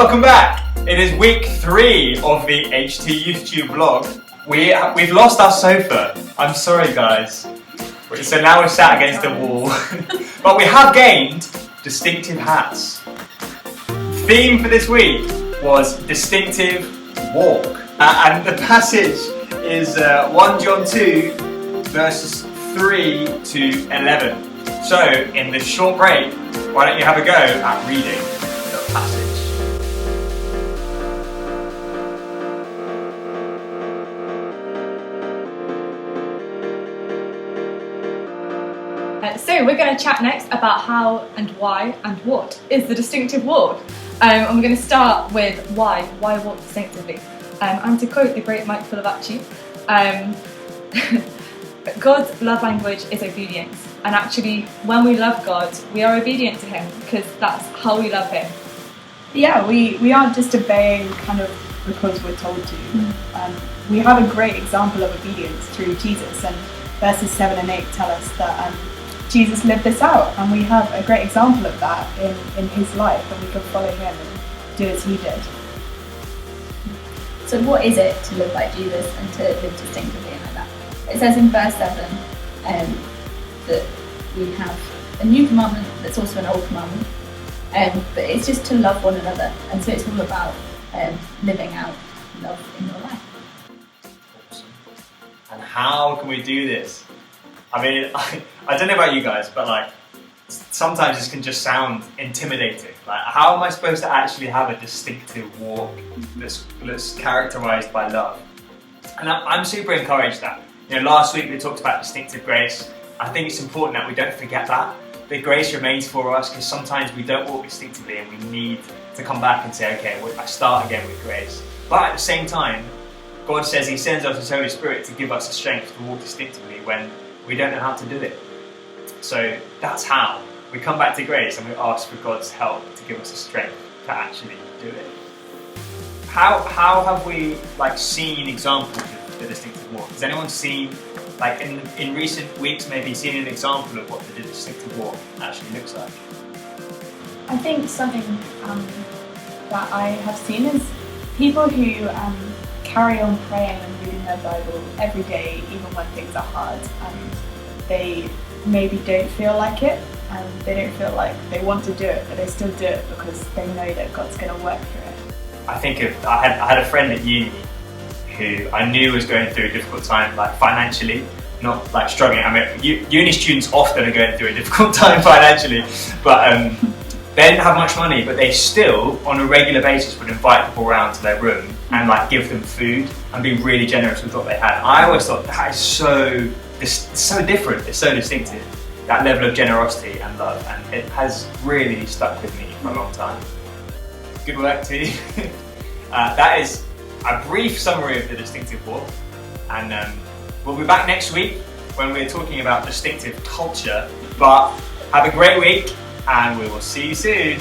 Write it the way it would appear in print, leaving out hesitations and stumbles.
Welcome back! It is week 3 of the HT Youthtube vlog. We've lost our sofa. I'm sorry guys. So now we're sat against the wall. But we have gained distinctive hats. Theme for this week was distinctive walk. And the passage is 1 John 2 verses 3 to 11. So in this short break, why don't you have a go at reading the passage. So we're going to chat next about how and why and what is the distinctive walk. And we're going to start with why walk distinctively. And to quote the great Mike Fullavachi, God's love language is obedience. And actually, when we love God, we are obedient to Him because that's how we love Him. Yeah, we aren't just obeying kind of because we're told to. We have a great example of obedience through Jesus, and verses 7 and 8 tell us that Jesus lived this out, and we have a great example of that in His life, and we can follow Him and do as He did. So what is it to live like Jesus and to live distinctively like that? It says in verse 7 that we have a new commandment that's also an old commandment, but it's just to love one another, and so it's all about living out love in your life. Awesome. And how can we do this? I mean, I don't know about you guys, but like sometimes this can just sound intimidating. Like, how am I supposed to actually have a distinctive walk that's characterized by love? And I'm super encouraged that, last week we talked about distinctive grace. I think it's important that we don't forget that grace remains for us, because sometimes we don't walk distinctively and we need to come back and say, okay, I start again with grace. But at the same time, God says He sends us His Holy Spirit to give us the strength to walk distinctively when we don't know how to do it. So that's how we come back to grace and we ask for God's help to give us the strength to actually do it. How have we seen examples of the distinctive walk? Has anyone seen, in recent weeks, maybe seen an example of what the distinctive walk actually looks like? I think something that I have seen is people who carry on praying and reading their Bible every day, even when things are hard, and they maybe don't feel like it, and they don't feel like they want to do it, but they still do it because they know that God's going to work through it. I think I had a friend at uni who I knew was going through a difficult time, financially, not struggling. I mean, uni students often are going through a difficult time financially, but they didn't have much money, but they still, on a regular basis, would invite people around to their room and give them food and be really generous with what they had. I always thought that is it's so different, it's so distinctive, that level of generosity and love, and it has really stuck with me for a long time. Good work team. That is a brief summary of the distinctive walk, and we'll be back next week when we're talking about distinctive culture, but have a great week and we will see you soon.